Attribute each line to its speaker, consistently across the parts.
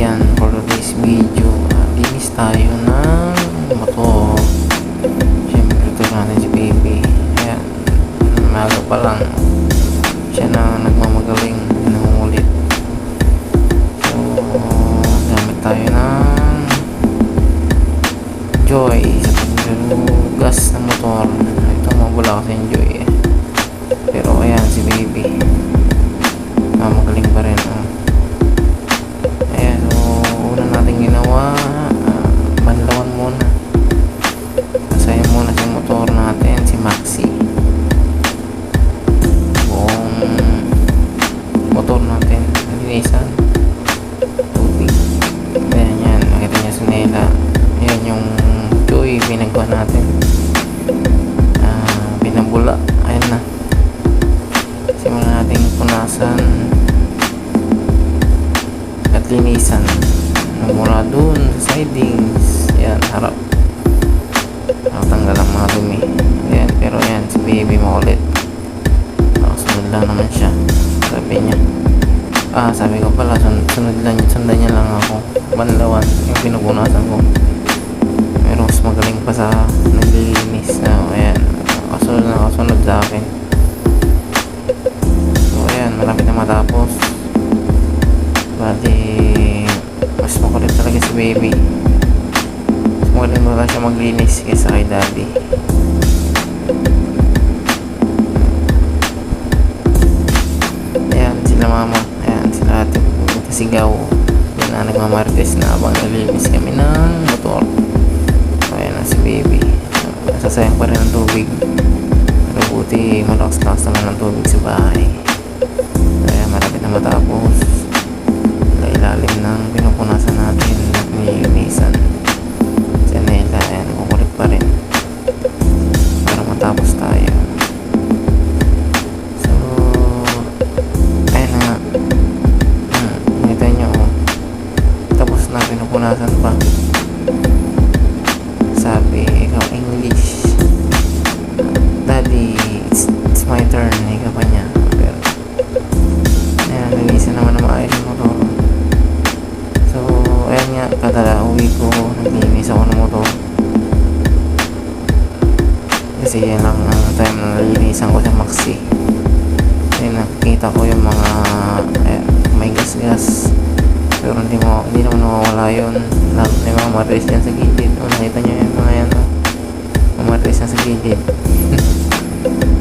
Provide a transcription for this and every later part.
Speaker 1: ayan, for today's video, linis tayo ng motor. Siyempre ito natin si baby. Ayan, umaga pa lang siya na nagmamagaling, nangungulit. So gamit tayo ng Joy sa paglugas ng motor. Ito mabula kasi yung Joy eh. Pero ayan si baby, magaling pa rin. Ayan, so una natin ginawa, banlawan muna. Pasayin muna si motor natin, si Maxi. Buong motor natin nalinisan, tubig. Ayan yan, nakita niya sa nila. Ayan yung Joy pinagawa natin, pinabula. Ayan na, simulan natin punasan at linisan mula dun sa sidings. Yan, harap, tanggal ang mga dumi. Yan, pero yan si baby makulit, sunod lang naman siya, sabi niya. Sabi ko pala, sundan niya lang ako, banlawan yung pinupunasan ko. Pero mas magaling pa sa naglilinis. Ayan, kasunod sa akin. So ayan, malapit na matapos. Bali, mas makulit talaga si baby. Mas magaling talaga siya maglinis kaysa kay daddy. Ayan, sila mama. Ayan, sila ate sigaw. Yan na, nagmamartes na habang nalinis kami ng motor. So ayan na si baby. Nasasayang pa rin ang tubig. Pero buti malakas-lakas naman ang tubig sa bahay. Kaya malapit na matapos. Ilalim ng pinupunasan natin at nilinisan. Si Anela, ayan, kukulit pa rin para matapos tayo. So ayan na nga, nakita nyo, tapos na pinupunasan pa. Sabi, ikaw English, daddy, it's my turn, ikaw pa niya. Pero ayan, nilinisan naman na maayos yung motor. So ayan nga, kada uwi ko naglinis ako ng motor, kasi yan lang ang time na nalinisan ko sa Maxi. Ayan, nakikita ko yung mga may gas, pero hindi naman nawawala yun. May mga matres dyan sa gilid. Nakita nyo yung mga yan, mga matres dyan sa gilid.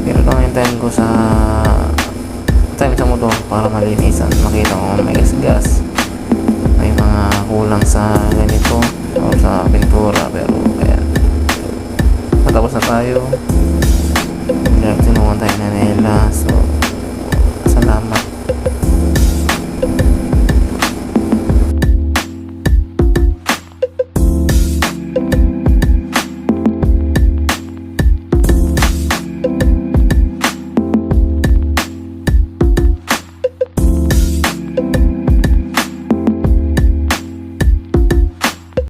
Speaker 1: Pero lang yung time ko sa motor para malinisan, makita ko may gas, may mga kulang sa ganito o sa pintura. Pero ayan, matapos na tayo. Tinungan tayo na nila. So